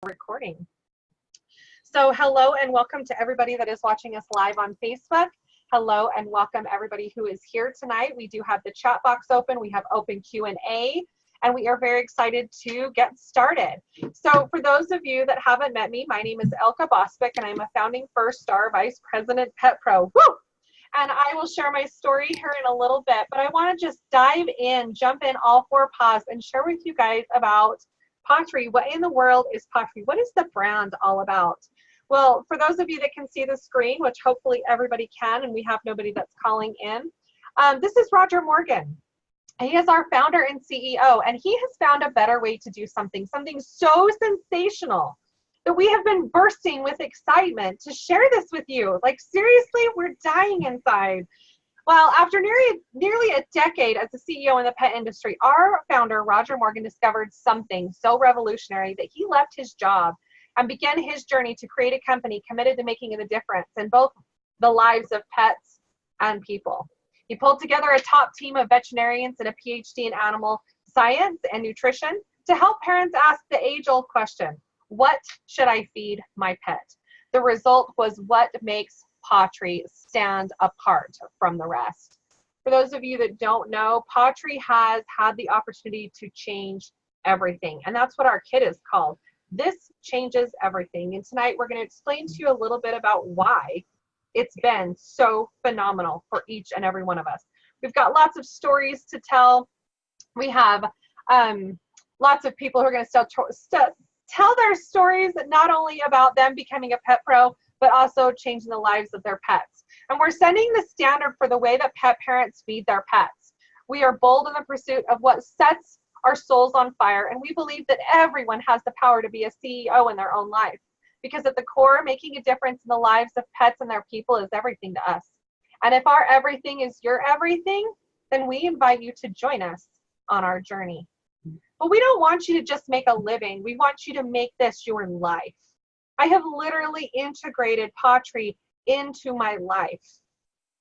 Recording. So hello and welcome to everybody that is watching us live on Facebook. Hello and welcome everybody who is here tonight. We do have the chat box open. We have open Q&A, and we are very excited to get started. So for those of you that haven't met me, my name is Elka Bosbeck, and I'm a founding First Star Vice President Pet Pro. Woo! And I will share my story here in a little bit, but I want to just dive in, jump in all four paws, and share with you guys about PawTree. What in the world is PawTree? What is the brand all about? Well, for those of you that can see the screen, which hopefully everybody can, and we have nobody that's calling in, this is Roger Morgan. He is our founder and CEO, and he has found a better way to do something so sensational that we have been bursting with excitement to share this with you. Like, seriously, we're dying inside. Well, after nearly a decade as a CEO in the pet industry, our founder, Roger Morgan, discovered something so revolutionary that he left his job and began his journey to create a company committed to making a difference in both the lives of pets and people. He pulled together a top team of veterinarians and a PhD in animal science and nutrition to help parents ask the age-old question, what should I feed my pet? The result was what makes PawTree stand apart from the rest. For those of you that don't know, PawTree has had the opportunity to change everything, and that's what our kit is called. This changes everything, and tonight we're going to explain to you a little bit about why it's been so phenomenal for each and every one of us. We've got lots of stories to tell. We have lots of people who are going to tell their stories, not only about them becoming a pet pro, but also changing the lives of their pets. And we're setting the standard for the way that pet parents feed their pets. We are bold in the pursuit of what sets our souls on fire, and we believe that everyone has the power to be a CEO in their own life. Because at the core, making a difference in the lives of pets and their people is everything to us. And if our everything is your everything, then we invite you to join us on our journey. But we don't want you to just make a living. We want you to make this your life. I have literally integrated PawTree into my life.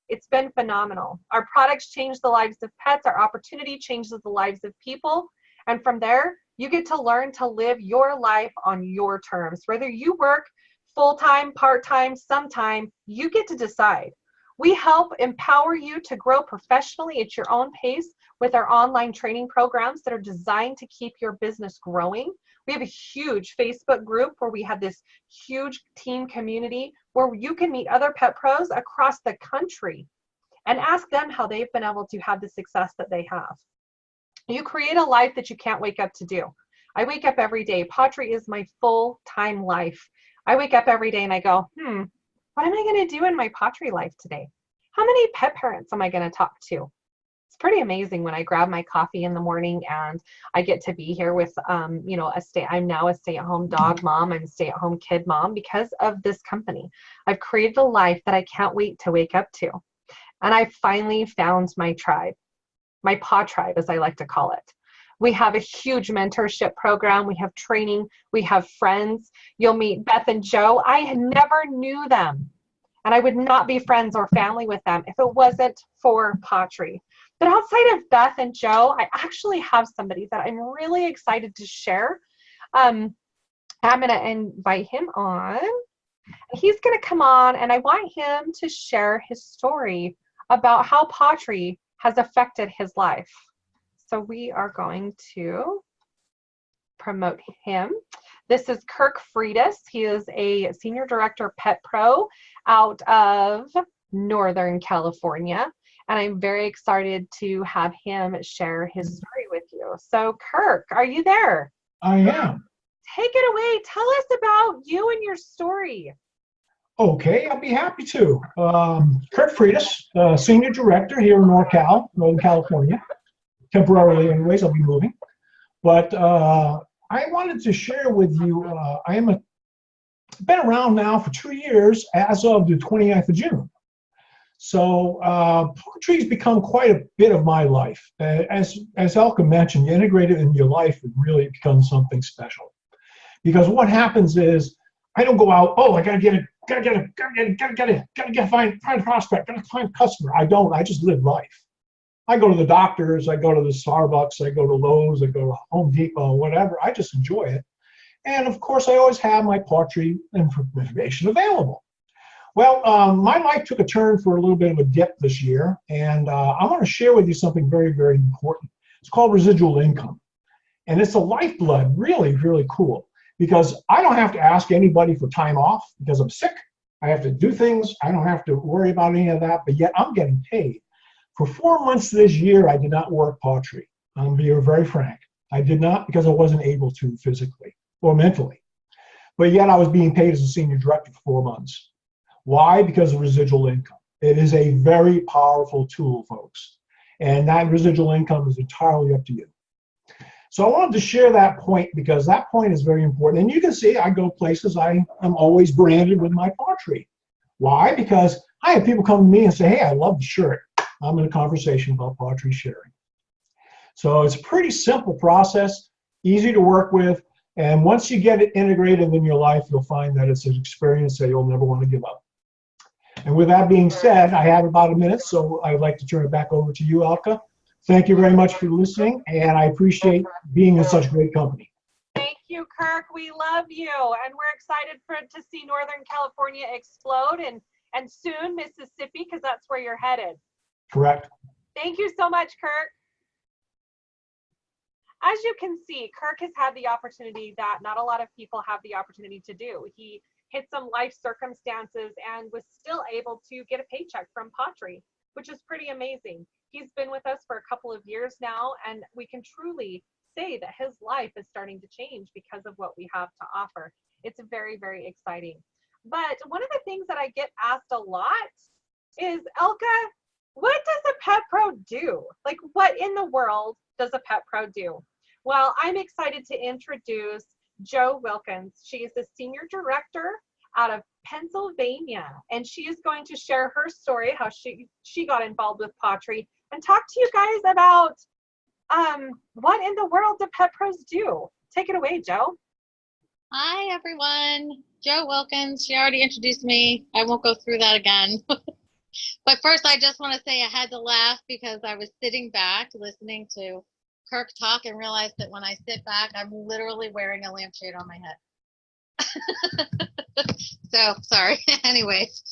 It's been phenomenal. Our products change the lives of pets. Our opportunity changes the lives of people. And from there, you get to learn to live your life on your terms. Whether you work full-time, part-time, sometime, you get to decide. We help empower you to grow professionally at your own pace with our online training programs that are designed to keep your business growing. We have a huge Facebook group where we have this huge team community where you can meet other pet pros across the country and ask them how they've been able to have the success that they have. You create a life that you can't wake up to do. I wake up every day. PawTree is my full-time life. I wake up every day and I go, what am I going to do in my PawTree life today? How many pet parents am I going to talk to? It's pretty amazing when I grab my coffee in the morning and I get to be here with, I'm now a stay-at-home dog mom and stay-at-home kid mom because of this company. I've created a life that I can't wait to wake up to. And I finally found my tribe, my Paw Tribe, as I like to call it. We have a huge mentorship program. We have training. We have friends. You'll meet Beth and Joe. I never knew them, and I would not be friends or family with them if it wasn't for PawTree. But outside of Beth and Joe, I actually have somebody that I'm really excited to share. I'm going to invite him on. He's going to come on, and I want him to share his story about how PawTree has affected his life. So we are going to promote him. This is Kirk Friedis. He is a Senior Director Pet Pro out of Northern California. And I'm very excited to have him share his story with you. So Kirk, are you there? I am. Take it away. Tell us about you and your story. Okay, I'll be happy to. Kirk Friedis, Senior Director here in Northern California. Temporarily anyways, I'll be moving. But I wanted to share with you, been around now for 2 years as of the 29th of June. So PawTree's become quite a bit of my life. As Elka mentioned, you integrate it in your life, it really becomes something special. Because what happens is, I don't go out, oh, I gotta find a prospect, gotta find a customer. I don't, I just live life. I go to the doctors, I go to the Starbucks, I go to Lowe's, I go to Home Depot, whatever. I just enjoy it. And of course, I always have my PawTree information available. Well, my life took a turn for a little bit of a dip this year, and I want to share with you something very, very important. It's called residual income. And it's a lifeblood, really, really cool, because I don't have to ask anybody for time off because I'm sick. I have to do things. I don't have to worry about any of that, but yet I'm getting paid. For 4 months this year, I did not work PawTree. I'm being very frank. I did not because I wasn't able to physically or mentally. But yet I was being paid as a senior director for 4 months. Why? Because of residual income. It is a very powerful tool, folks. And that residual income is entirely up to you. So I wanted to share that point because that point is very important. And you can see I go places, I am always branded with my PawTree. Why? Because I have people come to me and say, hey, I love the shirt. I'm in a conversation about PawTree sharing. So it's a pretty simple process, easy to work with. And once you get it integrated in your life, you'll find that it's an experience that you'll never want to give up. And with that being said, I have about a minute, so I'd like to turn it back over to you, Alka. Thank you very much for listening, and I appreciate being in such great company. Thank you, Kirk. We love you, and we're excited to see Northern California explode, and soon Mississippi, because that's where you're headed. Correct. Thank you so much, Kirk. As you can see, Kirk has had the opportunity that not a lot of people have the opportunity to do. He hit some life circumstances and was still able to get a paycheck from PawTree, which is pretty amazing. He's been with us for a couple of years now, and we can truly say that his life is starting to change because of what we have to offer. It's very, very exciting. But one of the things that I get asked a lot is, Elka, what does a pet pro do? Like, what in the world does a pet pro do? Well, I'm excited to introduce Jo Wilkins. She is the senior director out of Pennsylvania, and she is going to share her story, how she got involved with PawTree, and talk to you guys about what in the world do pet pros do. Take it away, Jo. Hi, everyone. Jo Wilkins. She already introduced me. I won't go through that again. But first, I just want to say I had to laugh because I was sitting back listening to Kirk talk and realized that when I sit back, I'm literally wearing a lampshade on my head. So, sorry. Anyways,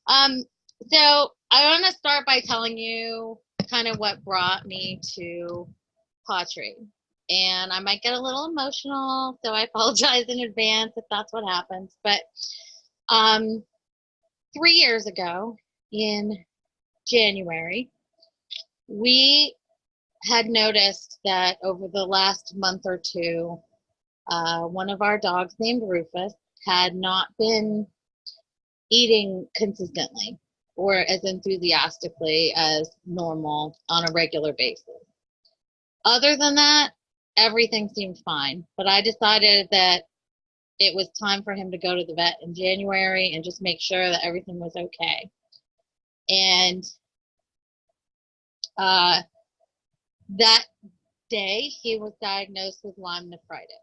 so I want to start by telling you kind of what brought me to PawTree. And I might get a little emotional, so I apologize in advance if that's what happens. But 3 years ago, in January, we had noticed that over the last month or two, one of our dogs named Rufus had not been eating consistently or as enthusiastically as normal on a regular basis. Other than that, everything seemed fine, but I decided that it was time for him to go to the vet in January and just make sure that everything was okay. And that day, he was diagnosed with Lyme nephritis.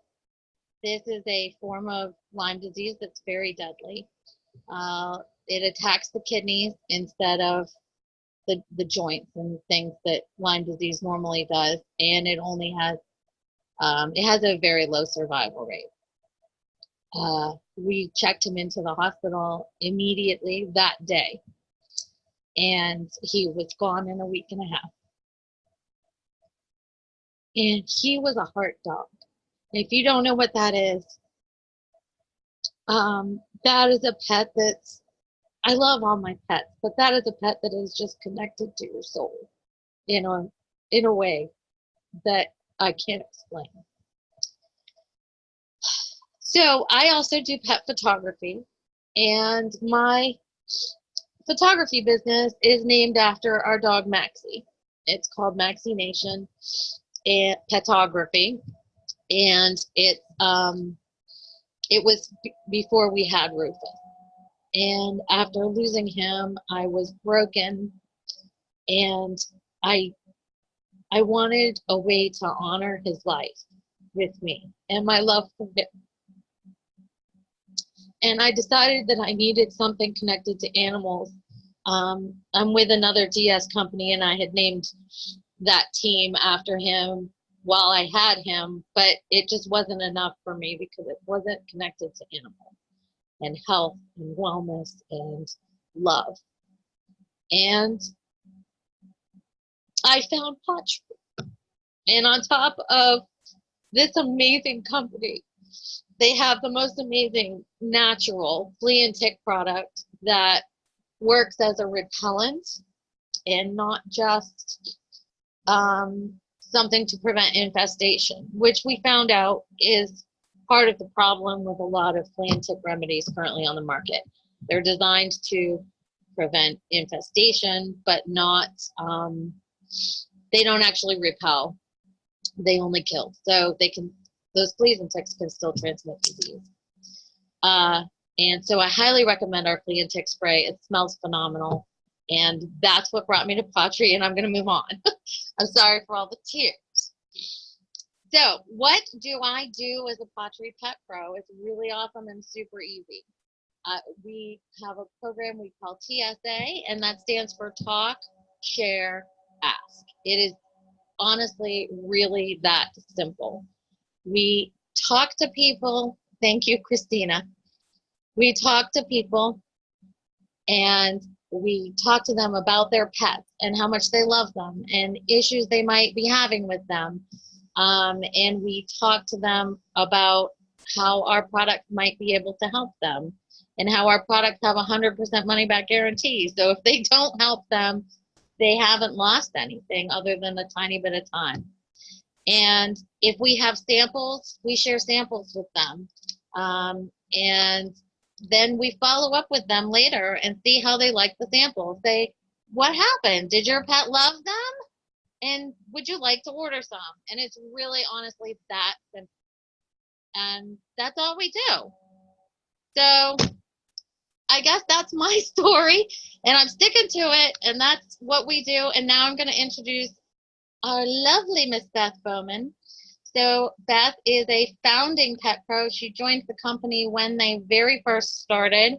This is a form of Lyme disease that's very deadly. It attacks the kidneys instead of the joints and things that Lyme disease normally does, and it only has a very low survival rate. We checked him into the hospital immediately that day, and he was gone in a week and a half. And he was a heart dog. If you don't know what that is a pet that's, I love all my pets, but that is a pet that is just connected to your soul in a way that I can't explain. So I also do pet photography, and my photography business is named after our dog Maxie. It's called Maxie Nation and Petography, and it was before we had Rufus. And after losing him, I was broken, and I wanted a way to honor his life with me and my love for him. And I decided that I needed something connected to animals. I'm with another DS company, and I had named that team after him while I had him, but it just wasn't enough for me because it wasn't connected to animal and health and wellness and love. And I found PawTree. And on top of this amazing company, they have the most amazing natural flea and tick product that works as a repellent and not just something to prevent infestation, which we found out is part of the problem with a lot of flea and tick remedies currently on the market. They're designed to prevent infestation, but not, they don't actually repel. They only kill. So those fleas and ticks can still transmit disease. And so I highly recommend our flea and tick spray. It smells phenomenal. And that's what brought me to PawTree, and I'm going to move on. I'm sorry for all the tears. So what do I do as a PawTree Pet Pro? It's really awesome and super easy. We have a program we call TSA, and that stands for Talk, Share, Ask. It is honestly really that simple. We talk to people. Thank you, Christina. We talk to people, and we talk to them about their pets and how much they love them and issues they might be having with them. And we talk to them about how our product might be able to help them and how our products have 100% money back guarantee. So if they don't help them, they haven't lost anything other than a tiny bit of time. And if we have samples, we share samples with them. And then we follow up with them later and see how they like the sample. Say, what happened? Did your pet love them? And would you like to order some? And it's really honestly that simple. And that's all we do. So I guess that's my story, and I'm sticking to it, and that's what we do. And now I'm going to introduce our lovely Miss Beth Bowman. So Beth is a founding pet pro. She joined the company when they very first started,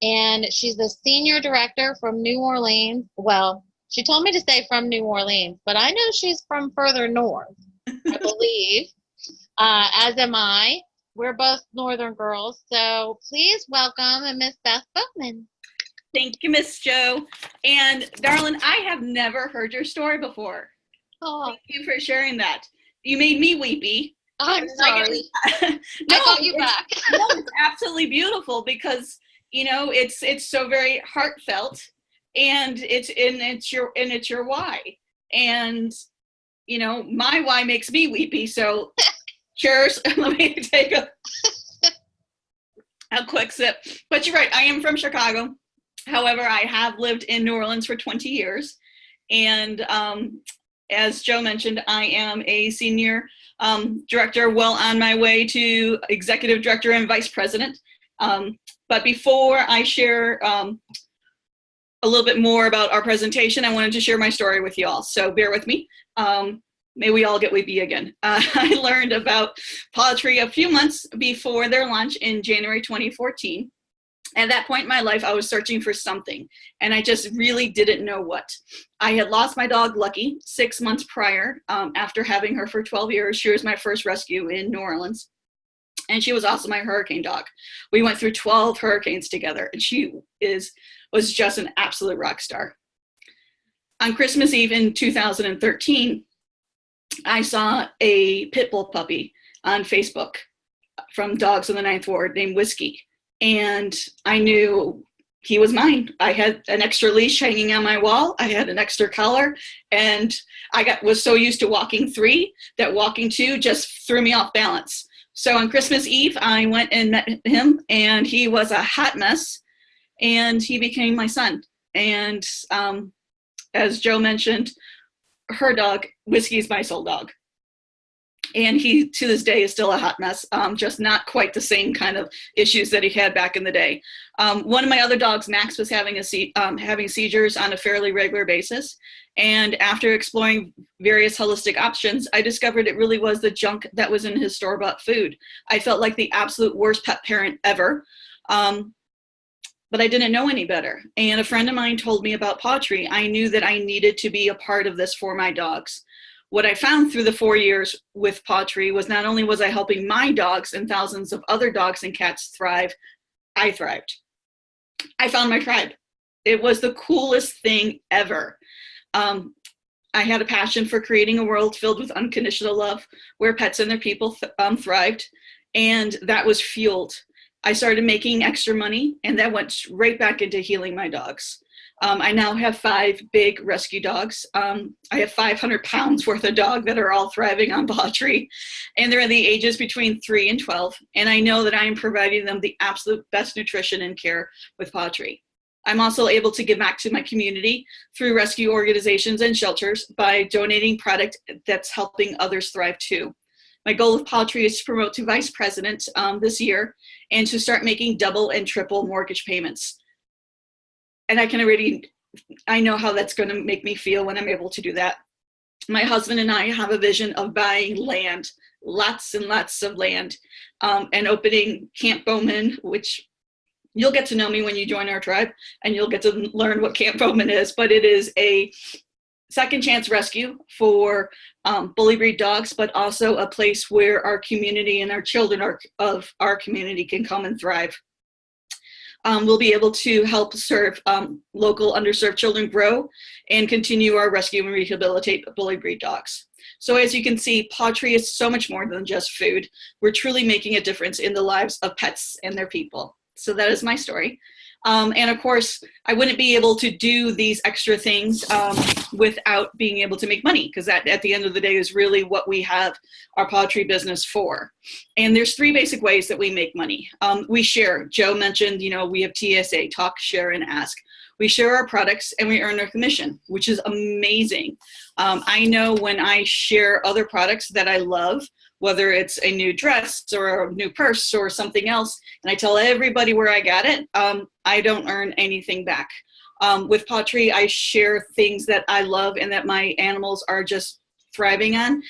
and she's the senior director from New Orleans. Well, she told me to say from New Orleans, but I know she's from further north, I believe, as am I. We're both northern girls, so please welcome Miss Beth Bowman. Thank you, Miss Jo. And darling, I have never heard your story before. Oh, thank you for sharing that. You made me weepy. I'm sorry. No, I got you back. No, it's absolutely beautiful because it's so very heartfelt, and it's your why. And my why makes me weepy. So cheers. Let me take a quick sip. But you're right, I am from Chicago. However, I have lived in New Orleans for 20 years. And as Jo mentioned, I am a senior director, well on my way to executive director and vice president. But before I share a little bit more about our presentation, I wanted to share my story with you all. So bear with me. May we all get weepy again. I learned about PawTree a few months before their launch in January 2014. At that point in my life, I was searching for something, and I just really didn't know what. I had lost my dog, Lucky, 6 months prior. After having her for 12 years, she was my first rescue in New Orleans, and she was also my hurricane dog. We went through 12 hurricanes together, and she was just an absolute rock star. On Christmas Eve in 2013, I saw a pit bull puppy on Facebook from Dogs of the Ninth Ward named Whiskey. And I knew he was mine. I had an extra leash hanging on my wall. I had an extra collar, and I was so used to walking 3 that walking 2 just threw me off balance. So on Christmas Eve, I went and met him, and he was a hot mess, and he became my son. And as Jo mentioned, her dog, Whiskey's my soul dog. And he, to this day, is still a hot mess, just not quite the same kind of issues that he had back in the day. One of my other dogs, Max, was having seizures on a fairly regular basis. And after exploring various holistic options, I discovered it really was the junk that was in his store-bought food. I felt like the absolute worst pet parent ever. But I didn't know any better. And a friend of mine told me about PawTree. I knew that I needed to be a part of this for my dogs. What I found through the 4 years with PawTree was not only was I helping my dogs and thousands of other dogs and cats thrive, I thrived. I found my tribe. It was the coolest thing ever. I had a passion for creating a world filled with unconditional love where pets and their people thrived, and that was fueled. I started making extra money, and that went right back into healing my dogs. I now have 5 big rescue dogs. I have 500 pounds worth of dog that are all thriving on PawTree, and they're in the ages between 3 and 12, and I know that I am providing them the absolute best nutrition and care with PawTree. I'm also able to give back to my community through rescue organizations and shelters by donating product that's helping others thrive too. My goal with PawTree is to promote to vice president this year and to start making double and triple mortgage payments. And I know how that's going to make me feel when I'm able to do that. My husband and I have a vision of buying land, lots and lots of land, and opening Camp Bowman, which you'll get to know me when you join our tribe, and you'll get to learn what Camp Bowman is, but it is a second chance rescue for bully breed dogs, but also a place where our community and our children of our community can come and thrive. We'll be able to help serve local underserved children grow and continue our rescue and rehabilitate bully breed dogs. So as you can see, PawTree is so much more than just food. We're truly making a difference in the lives of pets and their people. So that is my story. And of course, I wouldn't be able to do these extra things without being able to make money, because that at the end of the day is really what we have our PawTree business for. And there's 3 basic ways that we make money. We share. Joe mentioned, we have TSA, talk, share, and ask. We share our products and we earn our commission, which is amazing. I know when I share other products that I love, whether it's a new dress or a new purse or something else, and I tell everybody where I got it, I don't earn anything back. With PawTree, I share things that I love and that my animals are just thriving on,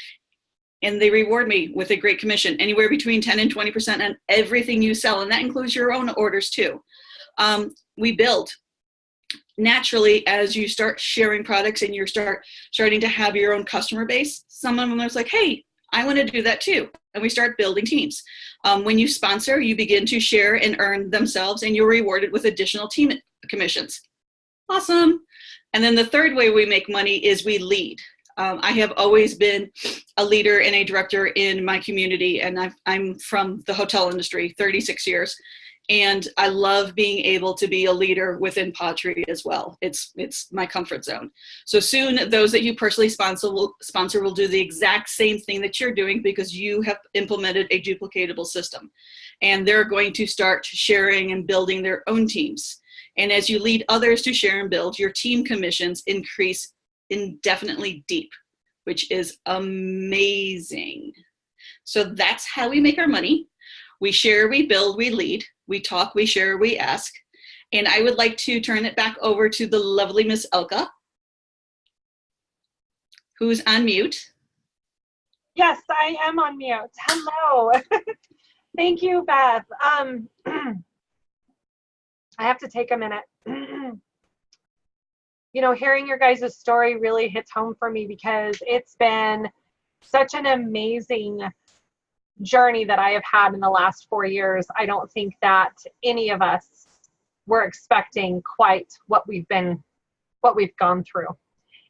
and they reward me with a great commission, anywhere between 10 and 20% on everything you sell, and that includes your own orders too. We build. Naturally, as you start sharing products and you're starting to have your own customer base, some of them are like, hey, I want to do that too. And we start building teams. When you sponsor, you begin to share and earn themselves, and you're rewarded with additional team commissions. Awesome. And then the third way we make money is we lead. I have always been a leader and a director in my community, and I'm from the hotel industry, 36 years. And I love being able to be a leader within PawTree as well. It's my comfort zone. So soon, those that you personally sponsor will do the exact same thing that you're doing, because you have implemented a duplicatable system. And they're going to start sharing and building their own teams. And as you lead others to share and build, your team commissions increase indefinitely deep, which is amazing. So that's how we make our money. We share, we build, we lead. We talk, we share, we ask. And I would like to turn it back over to the lovely Miss Elka, who's on mute. Yes, I am on mute. Hello. Thank you, Beth. I have to take a minute. Hearing your guys' story really hits home for me, because it's been such an amazing journey that I have had in the last 4 years. I don't think that any of us were expecting quite what we've gone through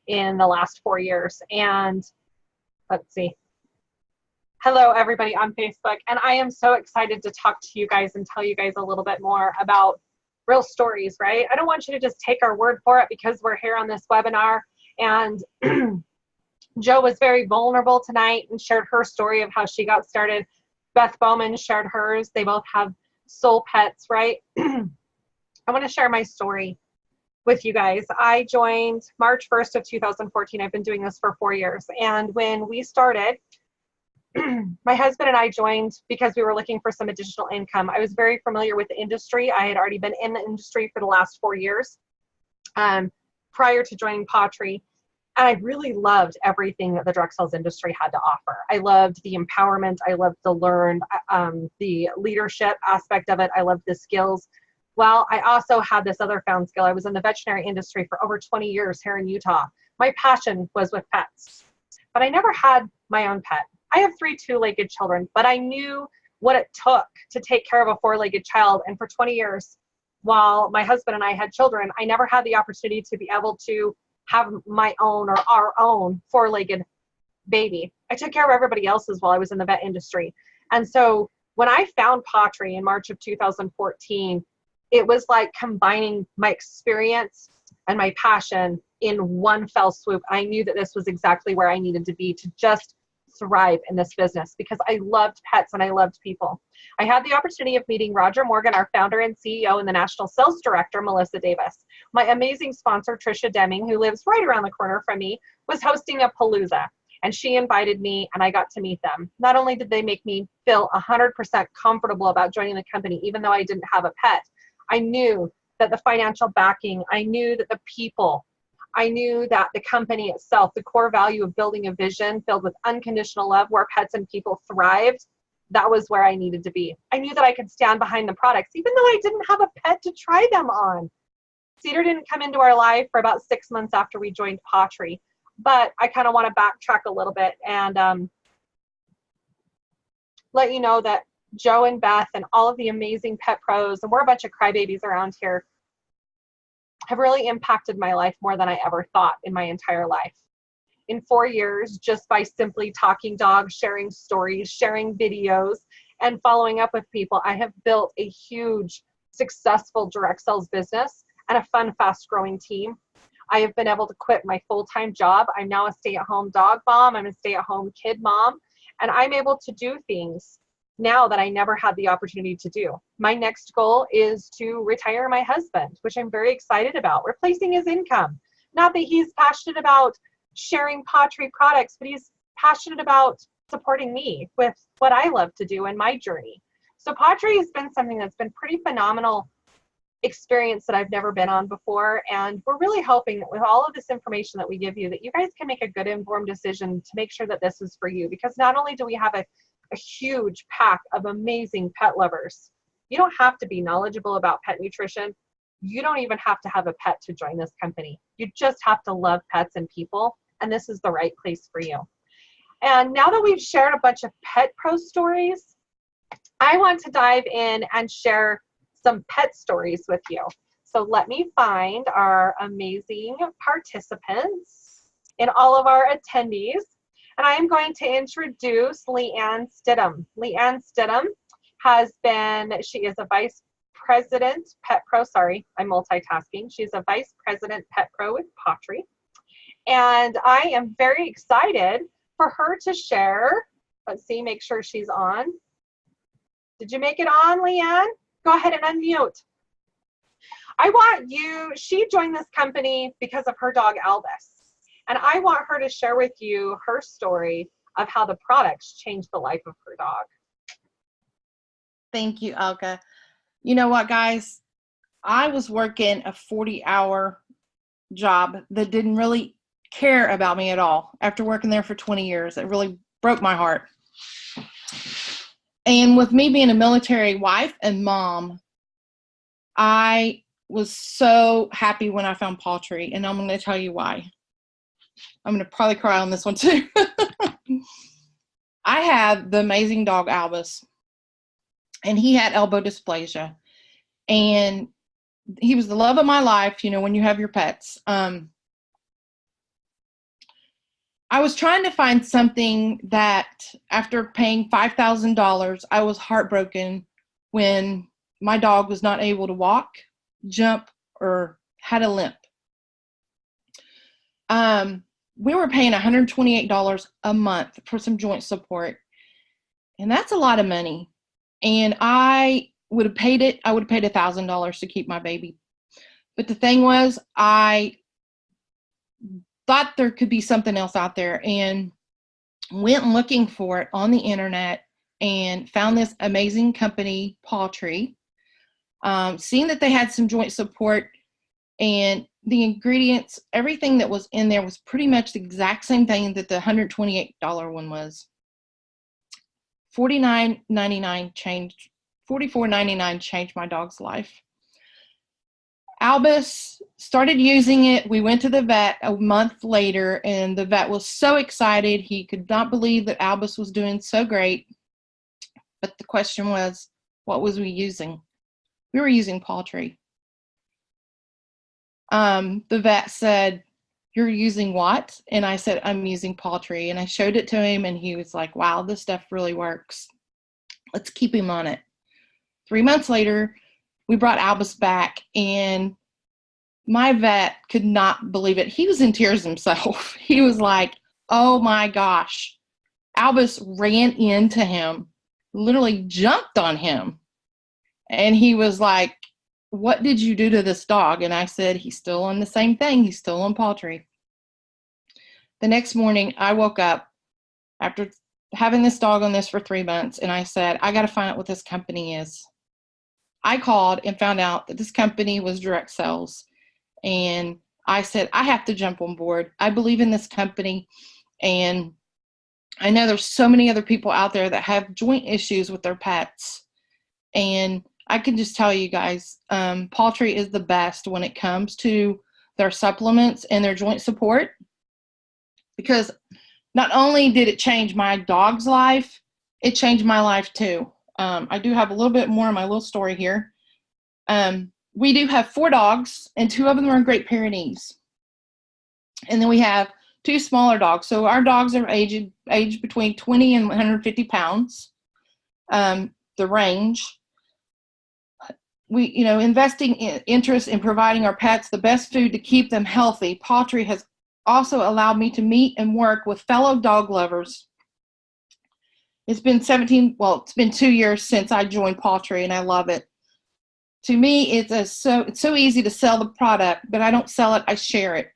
in the last 4 years. And let's see. Hello, everybody on Facebook. And I am so excited to talk to you guys and tell you guys a little bit more about real stories, right? I don't want you to just take our word for it, because we're here on this webinar. And Joe was very vulnerable tonight and shared her story of how she got started. Beth Bowman shared hers. They both have soul pets, right? I want to share my story with you guys. I joined March 1st of 2014. I've been doing this for 4 years. And when we started, my husband and I joined because we were looking for some additional income. I was very familiar with the industry. I had already been in the industry for the last 4 years prior to joining PawTree. And I really loved everything that the direct sales industry had to offer. I loved the empowerment. I loved the the leadership aspect of it. I loved the skills. Well, I also had this other found skill. I was in the veterinary industry for over 20 years here in Utah. My passion was with pets. but I never had my own pet. I have 3 two-legged children, but I knew what it took to take care of a 4-legged child. And for 20 years, while my husband and I had children, I never had the opportunity to be able to have my own or our own 4-legged baby. I took care of everybody else's while I was in the vet industry. And so when I found PawTree in March of 2014, it was like combining my experience and my passion in one fell swoop. I knew that this was exactly where I needed to be to just thrive in this business because I loved pets and I loved people. I had the opportunity of meeting Roger Morgan, our founder and CEO, and the national sales director, Melissa Davis. My amazing sponsor, Trisha Deming, who lives right around the corner from me, was hosting a palooza. And she invited me and I got to meet them. Not only did they make me feel 100% comfortable about joining the company, even though I didn't have a pet, I knew that the financial backing, I knew that the people, I knew that the company itself, the core value of building a vision filled with unconditional love where pets and people thrived, that was where I needed to be. I knew that I could stand behind the products, even though I didn't have a pet to try them on. Cedar didn't come into our life for about 6 months after we joined PawTree. But I kind of want to backtrack a little bit and let you know that Joe and Beth and all of the amazing pet pros, and we're a bunch of crybabies around here, have really impacted my life more than I ever thought in my entire life. In 4 years, just by simply talking dogs, sharing stories, sharing videos, and following up with people, I have built a huge, successful direct sales business and a fun, fast-growing team. I have been able to quit my full-time job. I'm now a stay-at-home dog mom. I'm a stay-at-home kid mom. And I'm able to do things now that I never had the opportunity to do. My next goal is to retire my husband, which I'm very excited about, replacing his income. Not that he's passionate about sharing PawTree products, but he's passionate about supporting me with what I love to do in my journey. So PawTree has been something that's been pretty phenomenal experience that I've never been on before, and we're really hoping that with all of this information that we give you that you guys can make a good informed decision to make sure that this is for you, because not only do we have a huge pack of amazing pet lovers, you don't have to be knowledgeable about pet nutrition, you don't even have to have a pet to join this company, you just have to love pets and people, and this is the right place for you. And now that we've shared a bunch of pet pro stories, I want to dive in and share some pet stories with you. So let me find our amazing participants and all of our attendees. And I am going to introduce Leanne Stidham. Leanne Stidham she is a vice president pet pro, sorry, I'm multitasking. She's a vice president pet pro with PawTree. And I am very excited for her to share. Let's see, make sure she's on. Did you make it on, Leanne? Go ahead and unmute. She joined this company because of her dog Albus. And I want her to share with you her story of how the products changed the life of her dog. Thank you, Alka. You know what, guys? I was working a 40-hour job that didn't really care about me at all. After working there for 20 years, it really broke my heart. And with me being a military wife and mom, I was so happy when I found PawTree, and I'm going to tell you why. I'm going to probably cry on this one too. I had the amazing dog Albus, and he had elbow dysplasia, and he was the love of my life, you know, when you have your pets. I was trying to find something that, after paying $5,000, I was heartbroken when my dog was not able to walk, jump, or had a limp. We were paying $128 a month for some joint support, and that's a lot of money. And I would have paid it. I would have paid $1,000 to keep my baby. But the thing was, I thought there could be something else out there, and went looking for it on the internet and found this amazing company, PawTree. Seeing that they had some joint support, and the ingredients, everything that was in there was pretty much the exact same thing that the $128 one was. $44.99 changed my dog's life. Albus started using it. We went to the vet a month later, and the vet was so excited. He could not believe that Albus was doing so great. But the question was, what was we using? We were using PawTree. The vet said, "You're using what?" And I said, "I'm using PawTree." And I showed it to him, and he was like, "Wow, this stuff really works. Let's keep him on it." 3 months later, we brought Albus back, and my vet could not believe it. He was in tears himself. He was like, "Oh my gosh." Albus ran into him, literally jumped on him. And he was like, "What did you do to this dog?" And I said, "He's still on the same thing. He's still on PawTree." The next morning, I woke up after having this dog on this for 3 months, and I said, "I got to find out what this company is." I called and found out that this company was direct sales. And I said, "I have to jump on board. I believe in this company. And I know there's so many other people out there that have joint issues with their pets. And I can just tell you guys, PawTree is the best when it comes to their supplements and their joint support. Because not only did it change my dog's life, it changed my life too. I do have a little bit more of my little story here. We do have 4 dogs, and 2 of them are Great Pyrenees. And then we have 2 smaller dogs. So our dogs are aged between 20 and 150 pounds, the range. We, investing in interest in providing our pets the best food to keep them healthy. PawTree has also allowed me to meet and work with fellow dog lovers. It's been 2 years since I joined PawTree, and I love it. To me, it's so easy to sell the product, but I don't sell it, I share it.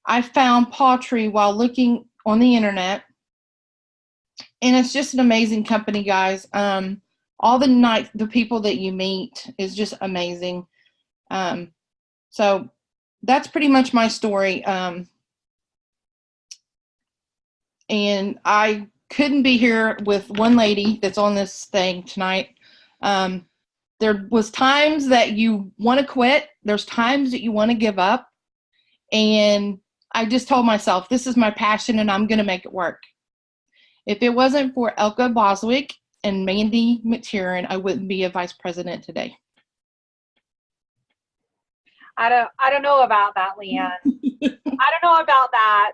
I found PawTree while looking on the internet, and it's just an amazing company, guys. All the people that you meet is just amazing. So that's pretty much my story. And I couldn't be here with one lady that's on this thing tonight. There was times that you want to quit. There's times that you want to give up. And I just told myself, this is my passion and I'm going to make it work. If it wasn't for Elka Boswick and Mandy McTiernan, I wouldn't be a vice president today. I don't know about that, Leanne. I don't know about that.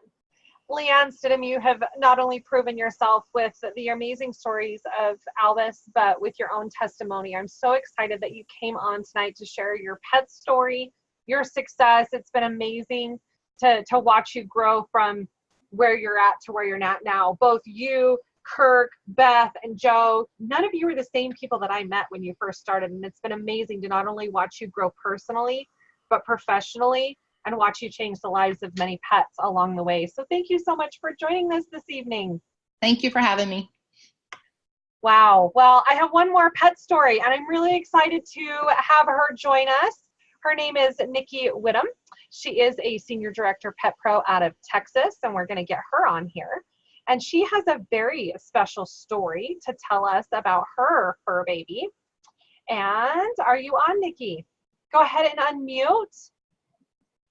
Leanne Stidham, you have not only proven yourself with the amazing stories of Albus, but with your own testimony. I'm so excited that you came on tonight to share your pet story, your success. It's been amazing to watch you grow from where you're at to where you're at now. Both you, Kirk, Beth, and Joe, none of you are the same people that I met when you first started. And it's been amazing to not only watch you grow personally, but professionally, and watch you change the lives of many pets along the way. So thank you so much for joining us this evening. Thank you for having me. Wow. Well, I have one more pet story, and I'm really excited to have her join us. Her name is Nikki Whittam. She is a Senior Director Pet Pro out of Texas, and we're going to get her on here. And she has a very special story to tell us about her fur baby. And are you on, Nikki? Go ahead and unmute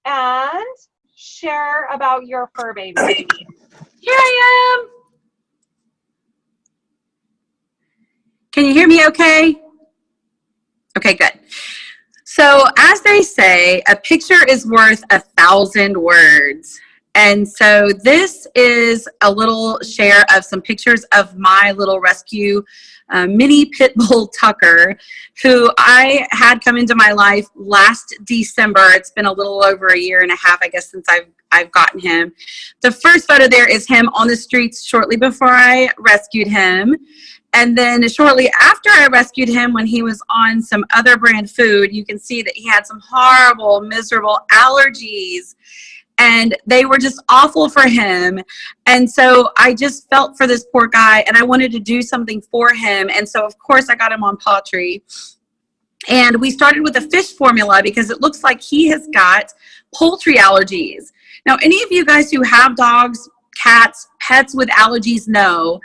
and share about your fur baby. Here I am. Can you hear me okay? Okay, good. So as they say, a picture is worth 1,000 words. And so this is a little share of some pictures of my little rescue mini pit bull Tucker, who I had come into my life last December. It's been a little over a year and a half, I guess, since I've gotten him. The first photo there is him on the streets shortly before I rescued him. And then shortly after I rescued him, when he was on some other brand food, you can see that he had some horrible, miserable allergies. And they were just awful for him. And so I just felt for this poor guy, and I wanted to do something for him. And so, of course, I got him on PawTree. And we started with a fish formula because it looks like he has got poultry allergies. Now, any of you guys who have dogs, cats, pets with allergies know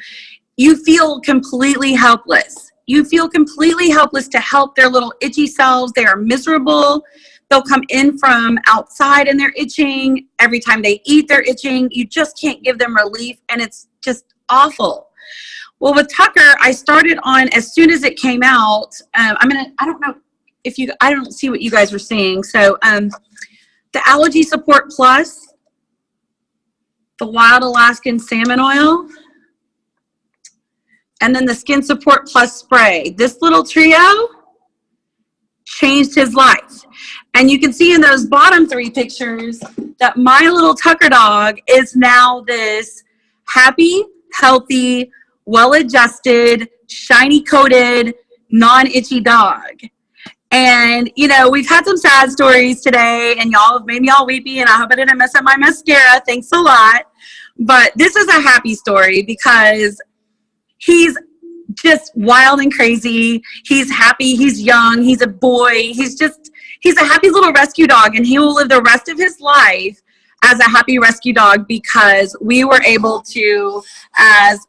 you feel completely helpless. you feel completely helpless to help their little itchy selves. They are miserable. They'll come in from outside and they're itching. Every time they eat, they're itching. You just can't give them relief, and it's just awful. Well, with Tucker, I started on as soon as it came out. I don't know if you, I don't see what you guys were seeing. So the Allergy Support Plus, the Wild Alaskan Salmon Oil, and then the Skin Support Plus Spray. This little trio changed his life. And you can see in those bottom 3 pictures that my little Tucker dog is now this happy, healthy, well-adjusted, shiny-coated, non-itchy dog. And, you know, we've had some sad stories today, and y'all have made me all weepy, and I hope I didn't mess up my mascara. Thanks a lot. But this is a happy story because he's just wild and crazy. He's happy. He's young. He's a boy. He's a happy little rescue dog, and he will live the rest of his life as a happy rescue dog because we were able to, as,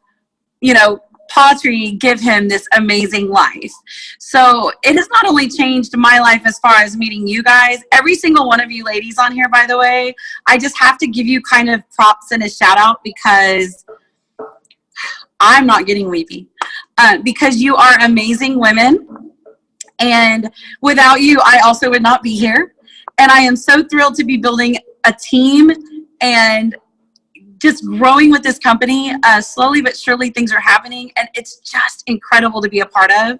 you know, PawTree, give him this amazing life. So it has not only changed my life as far as meeting you guys, every single one of you ladies on here, by the way, I just have to give you kind of props and a shout out because I'm not getting weepy because you are amazing women. And without you, I also would not be here. And I am so thrilled to be building a team and just growing with this company. Slowly but surely things are happening, and it's just incredible to be a part of.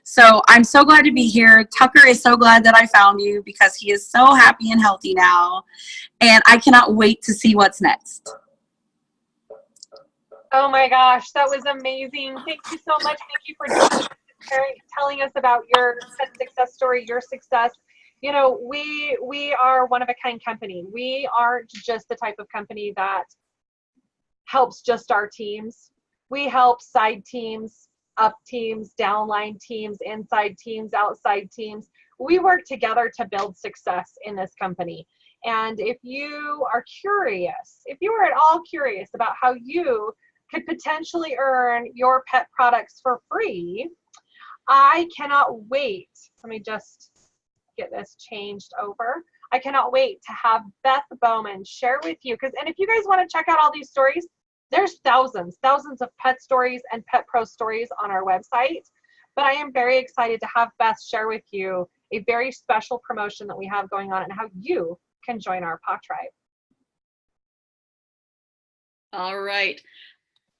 So I'm so glad to be here. Tucker is so glad that I found you because he is so happy and healthy now. And I cannot wait to see what's next. Oh my gosh, that was amazing. Thank you so much. Thank you for telling us about your success story, your success. You know, we are one of a kind company. We aren't just the type of company that helps just our teams. We help side teams, up teams, downline teams, inside teams, outside teams. We work together to build success in this company. And if you are curious, if you are at all curious about how you could potentially earn your pet products for free, I cannot wait. Let me just get this changed over. I cannot wait to have Beth Bowman share with you. And if you guys want to check out all these stories, there's thousands of pet stories and pet pro stories on our website. But I am very excited to have Beth share with you a very special promotion that we have going on and how you can join our Paw Tribe. All right.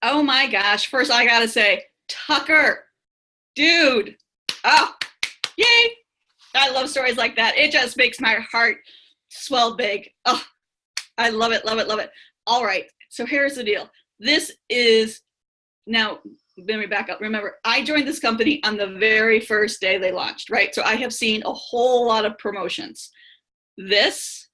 Oh my gosh. First, I got to say, Tucker, dude. Oh, yay. I love stories like that. It just makes my heart swell big. Oh, I love it, love it, love it. All right. So here's the deal. This is, now, let me back up. Remember, I joined this company on the very first day they launched, right? So I have seen a whole lot of promotions. This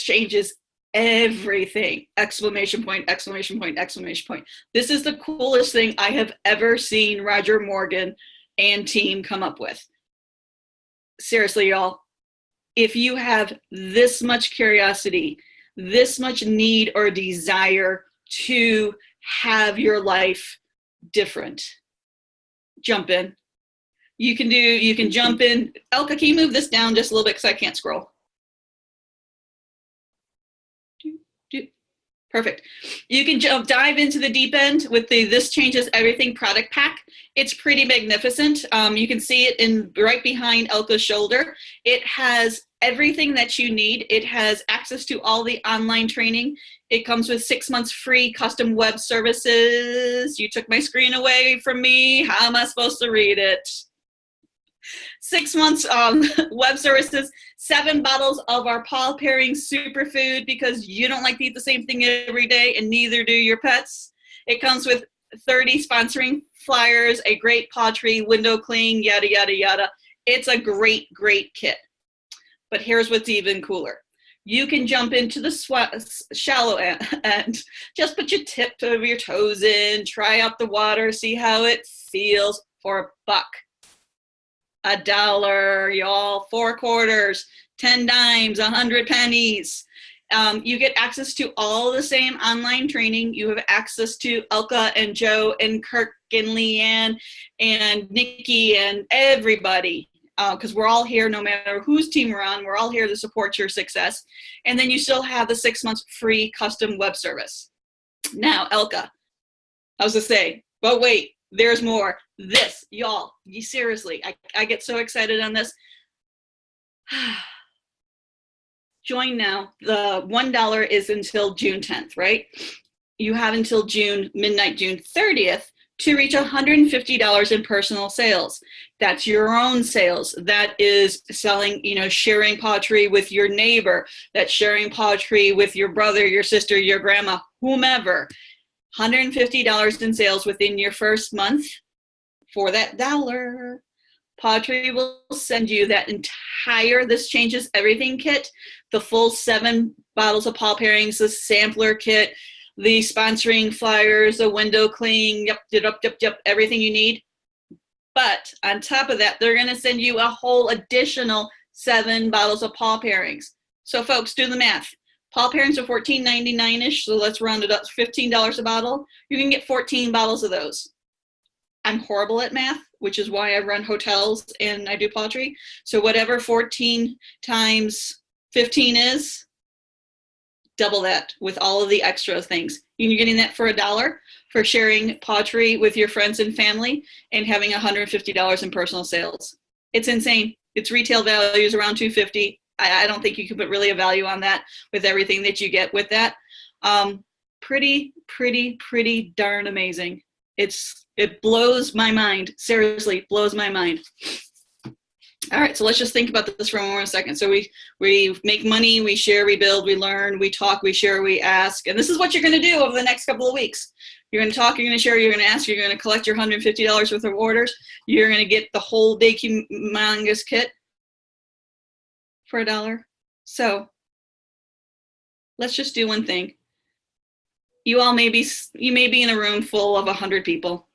changes everything! Exclamation point, exclamation point, exclamation point. This is the coolest thing I have ever seen Roger Morgan and team come up with. Seriously, y'all, if you have this much curiosity, this much need or desire to have your life different, jump in. You can jump in. Elka, can you move this down just a little bit because I can't scroll? Perfect. You can dive into the deep end with the This Changes Everything product pack. It's pretty magnificent. You can see it in right behind Elka's shoulder. It has everything that you need. It has access to all the online training. It comes with 6 months free custom web services. You took my screen away from me. How am I supposed to read it? 6 months web services, 7 bottles of our paw pairing superfood because you don't like to eat the same thing every day and neither do your pets. It comes with 30 sponsoring flyers, a great PawTree window clean, yada, yada, yada. It's a great, great kit. But here's what's even cooler. You can jump into the shallow end. Just put your tip of your toes in, try out the water, see how it feels for $1. $1, y'all, 4 quarters, 10 dimes, 100 pennies. You get access to all the same online training. You have access to Elka and Joe and Kirk and Leanne and Nikki and everybody, because we're all here no matter whose team we're on. We're all here to support your success. And then you still have the 6 months free custom web service. Now, Elka, I was to say, but wait, there's more. This, y'all, seriously, I get so excited on this. Join now. The $1 is until June 10th, right? You have until midnight June 30th to reach $150 in personal sales. That's your own sales. That is selling, sharing PawTree with your neighbor. That's sharing PawTree with your brother, your sister, your grandma, whomever. $150 in sales within your first month. For that dollar, PawTree will send you that entire This Changes Everything kit, the full 7 bottles of paw pairings, the sampler kit, the sponsoring flyers, the window cleaning, yep, everything you need. But on top of that, they're going to send you a whole additional 7 bottles of paw pairings. So folks, do the math. Paw pairings are $14.99-ish, so let's round it up, $15 a bottle. You can get 14 bottles of those. I'm horrible at math, which is why I run hotels and I do PawTree. So whatever 14 times 15 is, double that with all of the extra things. You're getting that for $1 for sharing PawTree with your friends and family and having $150 in personal sales. It's insane. Its retail value is around $250. I don't think you can put really a value on that with everything that you get with that. Pretty darn amazing. It blows my mind. Seriously, blows my mind. All right, so let's just think about this for one more second. So we make money, we share, we build, we learn, we talk, we share, we ask. And this is what you're going to do over the next couple of weeks. You're going to talk, you're going to share, you're going to ask, you're going to collect your $150 worth of orders. You're going to get the whole big humongous kit for $1. So let's just do one thing. You may be in a room full of 100 people.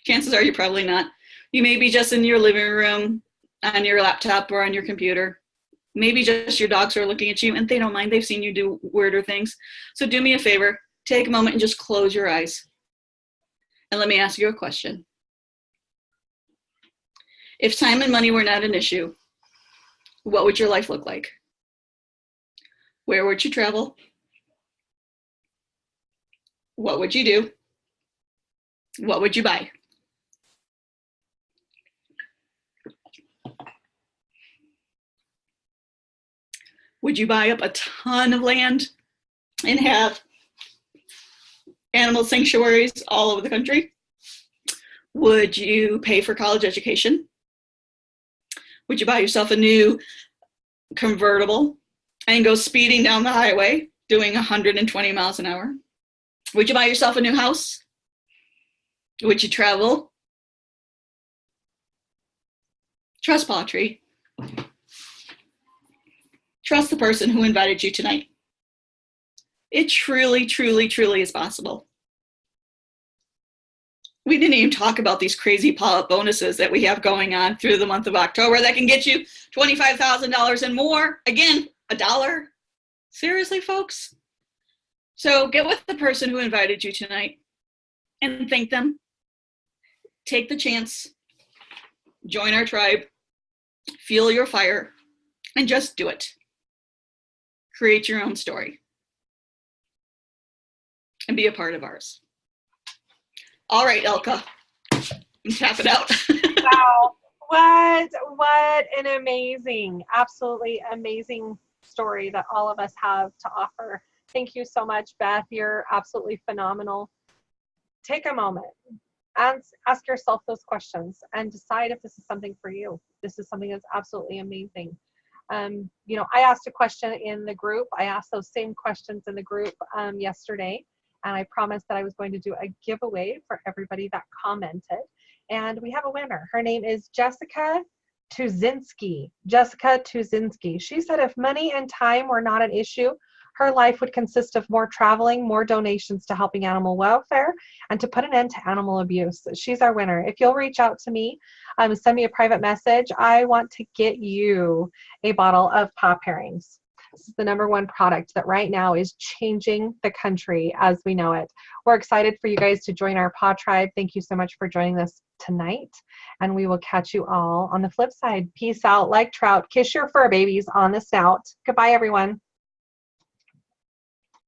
Chances are you're probably not. You may be just in your living room on your laptop or on your computer. Maybe just your dogs are looking at you and they don't mind. They've seen you do weirder things. So do me a favor, take a moment and just close your eyes. And let me ask you a question. If time and money were not an issue, what would your life look like? Where would you travel? What would you do? What would you buy? Would you buy up a ton of land and have animal sanctuaries all over the country? Would you pay for college education? Would you buy yourself a new convertible and go speeding down the highway doing 120 miles an hour? Would you buy yourself a new house? Would you travel? Trust PawTree. Trust the person who invited you tonight. It truly is possible. We didn't even talk about these crazy pop-up bonuses that we have going on through the month of October that can get you $25,000 and more. Again, $1. Seriously, folks? So get with the person who invited you tonight and thank them. Take the chance. Join our tribe. Feel your fire. And just do it. Create your own story. And be a part of ours. All right, Elka. Tap it out. Wow. What an amazing, absolutely amazing story that all of us have to offer. Thank you so much, Beth. You're absolutely phenomenal. Take a moment and ask yourself those questions and decide if this is something for you. This is something that's absolutely amazing. I asked a question in the group. I asked those same questions in the group yesterday, and I promised that I was going to do a giveaway for everybody that commented. And we have a winner. Her name is Jessica Tuzinski. Jessica Tuzinski. She said if money and time were not an issue, her life would consist of more traveling, more donations to helping animal welfare, and to put an end to animal abuse. She's our winner. If you'll reach out to me, send me a private message, I want to get you a bottle of paw pairings. This is the #1 product that right now is changing the country as we know it. We're excited for you guys to join our Paw Tribe. Thank you so much for joining us tonight, and we will catch you all on the flip side. Peace out like trout. Kiss your fur babies on the snout. Goodbye, everyone.